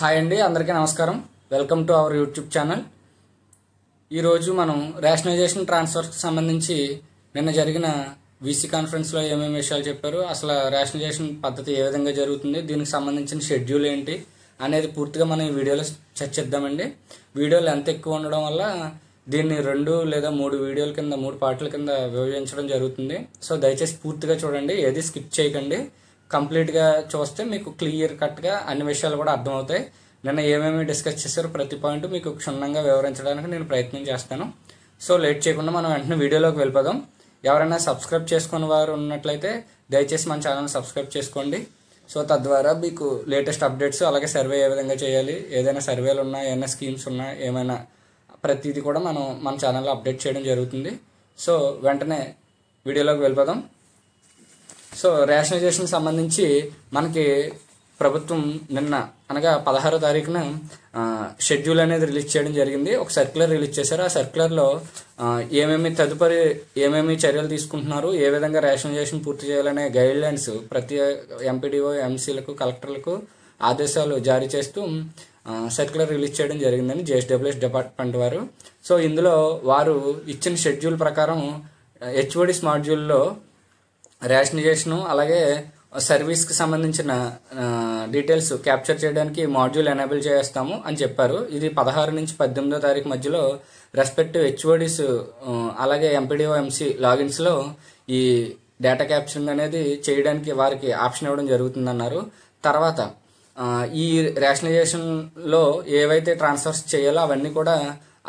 Hi అండి, అందరికీ నమస్కారం. Welcome to our YouTube channel. ఈరోజు మనం రేషనలైజేషన్ ట్రాన్స్ఫర్కి సంబంధించి నిన్న జరిగిన వీసీ కాన్ఫరెన్స్లో ఏమేమి విషయాలు చెప్పారు, అసలు రేషనలైజేషన్ పద్ధతి ఏ విధంగా జరుగుతుంది, దీనికి సంబంధించిన షెడ్యూల్ ఏంటి అనేది పూర్తిగా మనం ఈ వీడియోలో చర్చిద్దామండి. వీడియోలు ఎంత ఎక్కువ ఉండడం వల్ల దీన్ని 2 లేదా 3 వీడియోల కింద 3 పార్ట్ల కింద విభజించడం జరుగుతుంది. సో దయచేసి పూర్తిగా చూడండి, ఏది స్కిప్ చేయకండి. కంప్లీట్గా చూస్తే మీకు క్లియర్ కట్గా అన్ని విషయాలు కూడా అర్థమవుతాయి. నిన్న ఏమేమి డిస్కస్ చేశారో ప్రతి పాయింట్ మీకు క్షుణ్ణంగా వివరించడానికి నేను ప్రయత్నం చేస్తాను. సో లేట్ చేయకుండా మనం వెంటనే వీడియోలోకి వెళ్ళిపోదాం. ఎవరైనా సబ్స్క్రైబ్ చేసుకున్న వారు ఉన్నట్లయితే దయచేసి మన ఛానల్ సబ్స్క్రైబ్ చేసుకోండి. సో తద్వారా మీకు లేటెస్ట్ అప్డేట్స్, అలాగే సర్వే ఏ విధంగా చేయాలి, ఏదైనా సర్వేలు ఉన్నా, ఏమైనా స్కీమ్స్ ఉన్నా, ఏమైనా ప్రతిదీ కూడా మనం మన ఛానల్లో అప్డేట్ చేయడం జరుగుతుంది. సో వెంటనే వీడియోలోకి వెళ్ళిపోదాం. సో రేషనలైజేషన్ సంబంధించి మనకి ప్రభుత్వం నిన్న అనగా 16వ తారీఖున షెడ్యూల్ అనేది రిలీజ్ చేయడం జరిగింది. ఒక సర్క్యులర్ రిలీజ్ చేశారు. ఆ సర్క్యులర్లో తదుపరి ఏమేమి చర్యలు తీసుకుంటున్నారు, ఏ విధంగా రేషనలైజేషన్ పూర్తి చేయాలనే గైడ్ లైన్స్ ప్రతి ఎంపీడీఓ, ఎంసీలకు, కలెక్టర్లకు ఆదేశాలు జారీ చేస్తూ సర్క్యులర్ రిలీజ్ చేయడం జరిగిందని జేఎస్డబ్ల్యూఎస్ డిపార్ట్మెంట్ వారు. సో ఇందులో వారు ఇచ్చిన షెడ్యూల్ ప్రకారం హెచ్ఓడిస్ మాడ్యూల్లో రేషనలైజేషను అలాగే సర్వీస్కి సంబంధించిన డీటెయిల్స్ క్యాప్చర్ చేయడానికి మాడ్యూల్ ఎనేబుల్ చేస్తాము అని చెప్పారు. ఇది 16 నుంచి 18వ తారీఖు మధ్యలో రెస్పెక్టివ్ హెచ్ఓడిస్ అలాగే ఎంపీడీఓ, ఎంసీ లాగిన్స్లో ఈ డేటా క్యాప్చరింగ్ అనేది చేయడానికి వారికి ఆప్షన్ ఇవ్వడం జరుగుతుందన్నారు. తర్వాత ఈ రేషనలైజేషన్లో ఏవైతే ట్రాన్స్ఫర్స్ చేయాలో అవన్నీ కూడా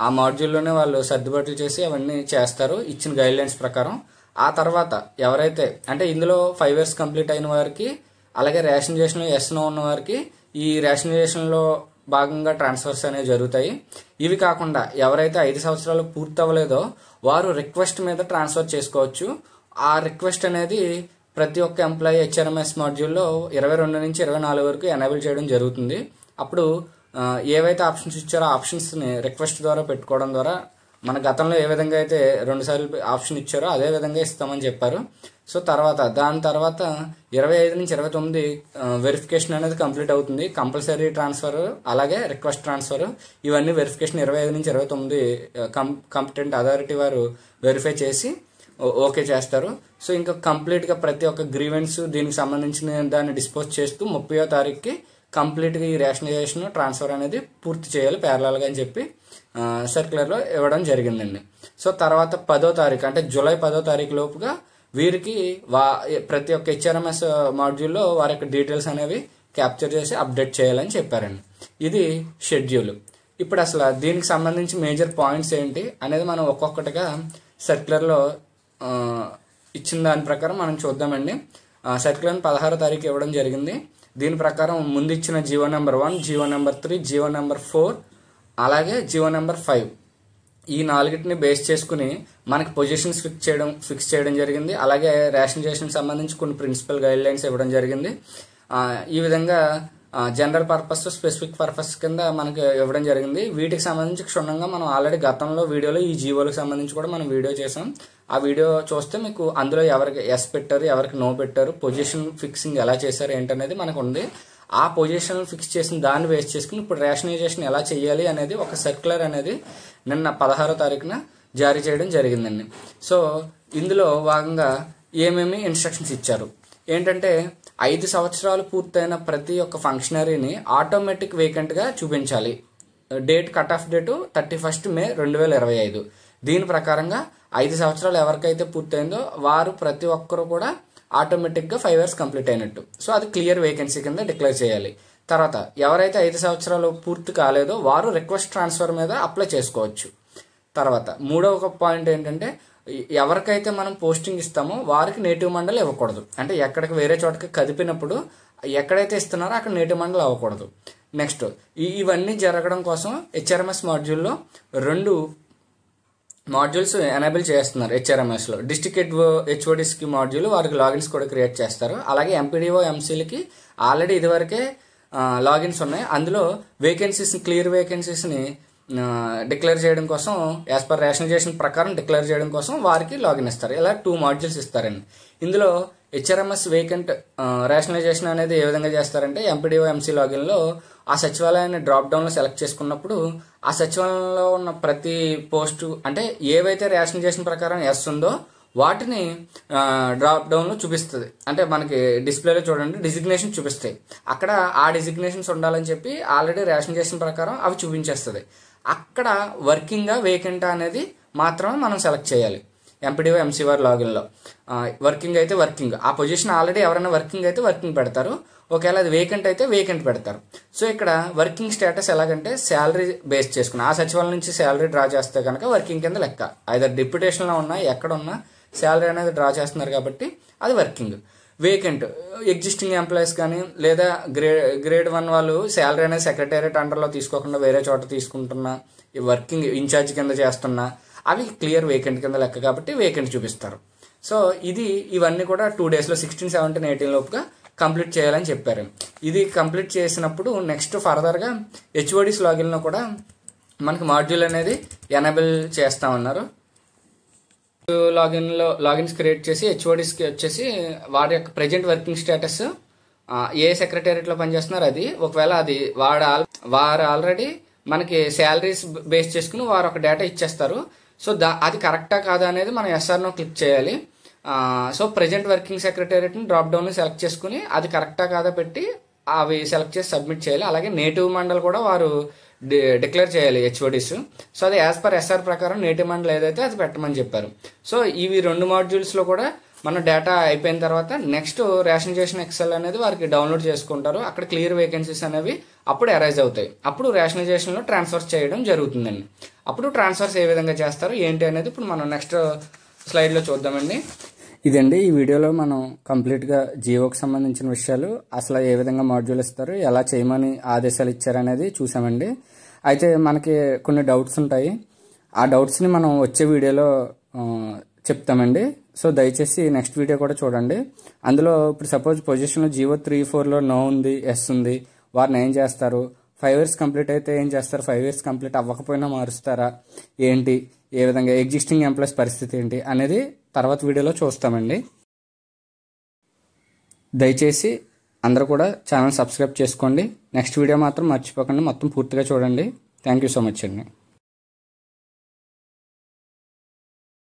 ఆ మాడ్యూల్లోనే వాళ్ళు సర్దుబాట్లు చేసి అవన్నీ చేస్తారు ఇచ్చిన గైడ్ లైన్స్ ప్రకారం. ఆ తర్వాత ఎవరైతే అంటే ఇందులో 5 years కంప్లీట్ అయిన వారికి, అలాగే రేషనలైజేషన్లో ఎస్నో ఉన్న వారికి ఈ రేషనలైజేషన్లో భాగంగా ట్రాన్స్ఫర్స్ అనేవి జరుగుతాయి. ఇవి కాకుండా ఎవరైతే 5 సంవత్సరాలు పూర్తి అవ్వలేదో వారు రిక్వెస్ట్ మీద ట్రాన్స్ఫర్ చేసుకోవచ్చు. ఆ రిక్వెస్ట్ అనేది ప్రతి ఒక్క ఎంప్లాయీ హెచ్ఆర్ఎంఎస్ మాడ్యూల్లో 22 నుంచి 24 వరకు ఎనేబుల్ చేయడం జరుగుతుంది. అప్పుడు ఏవైతే ఆప్షన్స్ ఇచ్చారో ఆ ఆప్షన్స్ని రిక్వెస్ట్ ద్వారా పెట్టుకోవడం ద్వారా మన గతంలో ఏ విధంగా అయితే 2 సార్లు ఆప్షన్ ఇచ్చారో అదే విధంగా ఇస్తామని చెప్పారు. సో దాని తర్వాత 25 నుంచి 29 వెరిఫికేషన్ అనేది కంప్లీట్ అవుతుంది. కంపల్సరీ ట్రాన్స్ఫర్ అలాగే రిక్వెస్ట్ ట్రాన్స్ఫర్ ఇవన్నీ వెరిఫికేషన్ 25 నుంచి 29 కాంపిటెంట్ అథారిటీ వారు వెరిఫై చేసి ఓకే చేస్తారు. సో ఇంకా కంప్లీట్గా ప్రతి ఒక్క గ్రీవెన్స్ దీనికి సంబంధించిన దాన్ని డిస్పోజ్ చేస్తూ 30వ తారీఖుకి కంప్లీట్గా ఈ రేషనలైజేషన్ ట్రాన్స్ఫర్ అనేది పూర్తి చేయాలి ప్యారలల్గా అని చెప్పి సర్క్యులర్లో ఇవ్వడం జరిగిందండి. సో తర్వాత 10వ తారీఖు అంటే జూలై 10వ తారీఖు లోపుగా వీరికి ప్రతి ఒక్క హెచ్ఆర్ఎంఎస్ మాడ్యూల్లో వారి యొక్క డీటెయిల్స్ అనేవి క్యాప్చర్ చేసి అప్డేట్ చేయాలని చెప్పారండి. ఇది షెడ్యూల్. ఇప్పుడు అసలు దీనికి సంబంధించి మేజర్ పాయింట్స్ ఏంటి అనేది మనం ఒక్కొక్కటిగా సర్క్యులర్లో ఇచ్చిన దాని ప్రకారం మనం చూద్దామండి. సర్క్యులర్ 16వ తారీఖు ఇవ్వడం జరిగింది. దీని ప్రకారం ముందు ఇచ్చిన GO number 1, GO number 3, GO number 4 అలాగే జీవో నెంబర్ 5 ఈ 4టిని బేస్ చేసుకుని మనకి పొజిషన్స్ ఫిక్స్ చేయడం జరిగింది. అలాగే రేషనలైజేషన్ సంబంధించి కొన్ని ప్రిన్సిపల్ గైడ్ లైన్స్ ఇవ్వడం జరిగింది. ఈ విధంగా జనరల్ పర్పస్, స్పెసిఫిక్ పర్పస్ కింద మనకి ఇవ్వడం జరిగింది. వీటికి సంబంధించి క్షుణ్ణంగా మనం ఆల్రెడీ గతంలో వీడియోలో ఈ జీవోలకు సంబంధించి కూడా మనం వీడియో చేసాం. ఆ వీడియో చూస్తే మీకు అందులో ఎవరికి ఎస్ పెట్టారు, ఎవరికి నో పెట్టారు, పొజిషన్ ఫిక్సింగ్ ఎలా చేశారు ఏంటనేది మనకు ఉంది. ఆ పొజిషన్ ఫిక్స్ చేసిన దాన్ని బేస్ చేసుకుని ఇప్పుడు రేషనలైజేషన్ ఎలా చేయాలి అనేది ఒక సర్క్యులర్ అనేది నిన్న 16వ తారీఖున జారీ చేయడం జరిగిందండి. సో ఇందులో భాగంగా ఏమేమి ఇన్స్ట్రక్షన్స్ ఇచ్చారు ఏంటంటే 5 సంవత్సరాలు పూర్తయిన ప్రతి ఒక్క ఫంక్షనరీని ఆటోమేటిక్ వేకెంట్గా చూపించాలి. కట్ ఆఫ్ డేటు 31 మే 2025. దీని ప్రకారంగా 5 సంవత్సరాలు ఎవరికైతే పూర్తయిందో వారు ప్రతి ఒక్కరు కూడా ఆటోమేటిక్గా 5 years కంప్లీట్ అయినట్టు. సో అది క్లియర్ వేకెన్సీ కింద డిక్లేర్ చేయాలి. తర్వాత ఎవరైతే 5 సంవత్సరాలు పూర్తి కాలేదో వారు రిక్వెస్ట్ ట్రాన్స్ఫర్ మీద అప్లై చేసుకోవచ్చు. తర్వాత 3వ పాయింట్ ఏంటంటే ఎవరికైతే మనం పోస్టింగ్ ఇస్తామో వారికి నేటివ్ మండలి ఇవ్వకూడదు. అంటే ఎక్కడికి వేరే చోటకి కదిపినప్పుడు ఎక్కడైతే ఇస్తున్నారో అక్కడ నేటివ్ మండలి అవ్వకూడదు. నెక్స్ట్ ఇవన్నీ జరగడం కోసం హెచ్ఆర్ఎంఎస్ మాడ్యూల్లో 2 మాడ్యూల్స్ ఎనేబుల్ చేస్తున్నారు. హెచ్ఆర్ఎంఎస్లో డిస్ట్రిక్ట్ హెచ్ఓడిస్కి మాడ్యూల్ వారికి లాగిన్స్ కూడా క్రియేట్ చేస్తారు. అలాగే ఎంపీడీఓ, ఎంసీలకి ఆల్రెడీ ఇదివరకే లాగిన్స్ ఉన్నాయి. అందులో క్లియర్ వేకెన్సీస్ని డిక్లేర్ చేయడం కోసం యాజ్ పర్ రేషనలైజేషన్ ప్రకారం డిక్లేర్ చేయడం కోసం వారికి లాగిన్ ఇస్తారు. ఇలా 2 మాడ్యూల్స్ ఇస్తారండి. ఇందులో హెచ్ఆర్ఎంఎస్ వేకెంట్ రేషనలైజేషన్ అనేది ఏ విధంగా చేస్తారంటే ఎంపీడీఓ ఎంసీ లాగిన్లో ఆ సచివాలయాన్ని డ్రాప్ డౌన్లో సెలెక్ట్ చేసుకున్నప్పుడు ఆ సచివాలయంలో ఉన్న ప్రతి పోస్టు అంటే ఏవైతే రేషనలైజేషన్ ప్రకారం ఎస్ ఉందో వాటిని డ్రాప్ డౌన్లో చూపిస్తుంది. అంటే మనకి డిస్ప్లేలో చూడండి డిజిగ్నేషన్ చూపిస్తాయి. అక్కడ ఆ డిజిగ్నేషన్స్ ఉండాలని చెప్పి ఆల్రెడీ రేషనలైజేషన్ ప్రకారం అవి చూపించేస్తుంది. అక్కడ వర్కింగ్గా వేకెంటా అనేది మాత్రమే మనం సెలెక్ట్ చేయాలి. ఎంపీడీఓ ఎంసీఆర్ లాగిన్లో వర్కింగ్ అయితే వర్కింగ్, ఆ పొజిషన్ ఆల్రెడీ ఎవరైనా వర్కింగ్ అయితే వర్కింగ్ పెడతారు, ఒకవేళ అది వేకెంట్ అయితే వేకెంట్ పెడతారు. సో ఇక్కడ వర్కింగ్ స్టేటస్ ఎలాగంటే శాలరీ బేస్ చేసుకుని ఆ సచివాలయం నుంచి శాలరీ డ్రా చేస్తే కనుక వర్కింగ్ కింద లెక్క. ఐదర్ డిప్యుటేషన్లో ఉన్నా ఎక్కడున్నా శాలరీ అనేది డ్రా చేస్తున్నారు కాబట్టి అది వర్కింగ్. వేకెంట్ ఎగ్జిస్టింగ్ ఎంప్లాయీస్ కానీ లేదా గ్రేడ్ 1 వాళ్ళు శాలరీ అనేది సెక్రటేరియట్ అండర్లో తీసుకోకుండా వేరే చోట తీసుకుంటున్నా వర్కింగ్ ఇన్ఛార్జ్ కింద చేస్తున్నా అవి క్లియర్ వేకెంట్ కింద లెక్క కాబట్టి వేకెంట్ చూపిస్తారు. సో ఇవన్నీ కూడా 2 డేస్లో 16, 17, 18 లోపుగా కంప్లీట్ చేయాలని చెప్పారు. ఇది కంప్లీట్ చేసినప్పుడు నెక్స్ట్ ఫర్దర్గా హెచ్ఓడిస్ లాగిన్లో కూడా మనకి మాడ్యూల్ అనేది ఎనేబుల్ చేస్తామన్నారు. లాగిన్స్ క్రియేట్ చేసి హెచ్ఓడిస్కి వచ్చేసి వాడి యొక్క ప్రజెంట్ వర్కింగ్ స్టేటస్ ఏ సెక్రటేరియట్లో పనిచేస్తున్నారు అది, ఒకవేళ అది వారు ఆల్రెడీ మనకి శాలరీస్ బేస్ చేసుకుని వారు ఒక డేటా ఇచ్చేస్తారు. సో అది కరెక్టా కాదా అనేది మనం ఎస్ఆర్నో క్లిక్ చేయాలి. సో ప్రజెంట్ వర్కింగ్ సెక్రటేరియట్ని డ్రాప్ డౌన్ సెలెక్ట్ చేసుకుని అది కరెక్టా కాదా పెట్టి అవి సెలెక్ట్ చేసి సబ్మిట్ చేయాలి. అలాగే నేటివ్ మండల్ కూడా వారు డిక్లేర్ చేయాలి హెచ్ఓడిస్. సో అది యాజ్ పర్ ఎస్ఆర్ ప్రకారం నేటివ్ మండల్ ఏదైతే అది పెట్టమని చెప్పారు. సో ఇవి 2 మాడ్యూల్స్లో కూడా మన డేటా అయిపోయిన తర్వాత నెక్స్ట్ రేషనలైజేషన్ ఎక్సెల్ అనేది వారికి డౌన్లోడ్ చేసుకుంటారు. అక్కడ క్లియర్ వేకెన్సీస్ అనేవి అప్పుడు అరైజ్ అవుతాయి. అప్పుడు రేషనలైజేషన్లో ట్రాన్స్ఫర్ చేయడం జరుగుతుందండి. అప్పుడు ట్రాన్స్ఫర్స్ ఏ విధంగా చేస్తారు ఏంటి అనేది ఇప్పుడు మనం నెక్స్ట్ స్లైడ్లో చూద్దామండి. ఇదండి ఈ వీడియోలో మనం కంప్లీట్గా జియోకి సంబంధించిన విషయాలు, అసలు ఏ విధంగా మాడ్యూల్ ఇస్తారు, ఎలా చేయమని ఆదేశాలు ఇచ్చారనేది చూసామండి. అయితే మనకి కొన్ని డౌట్స్ ఉంటాయి, ఆ డౌట్స్ని మనం వచ్చే వీడియోలో చెప్తామండి. సో దయచేసి నెక్స్ట్ వీడియో కూడా చూడండి. అందులో ఇప్పుడు సపోజ్ పొజిషన్లో జియో 3, 4లో నో ఉంది, ఎస్ ఉంది, వారిని ఏం చేస్తారు, 5 years కంప్లీట్ అయితే ఏం చేస్తారు, 5 years కంప్లీట్ అవ్వకపోయినా మారుస్తారా ఏంటి, ఏ విధంగా ఎగ్జిస్టింగ్ ఎంప్లాయీస్ పరిస్థితి ఏంటి అనేది తర్వాత వీడియోలో చూస్తామండి. దయచేసి అందరూ కూడా ఛానల్ సబ్స్క్రైబ్ చేసుకోండి. నెక్స్ట్ వీడియో మాత్రం మర్చిపోకండి, మొత్తం పూర్తిగా చూడండి. థ్యాంక్ యూ సో మచ్ అండి.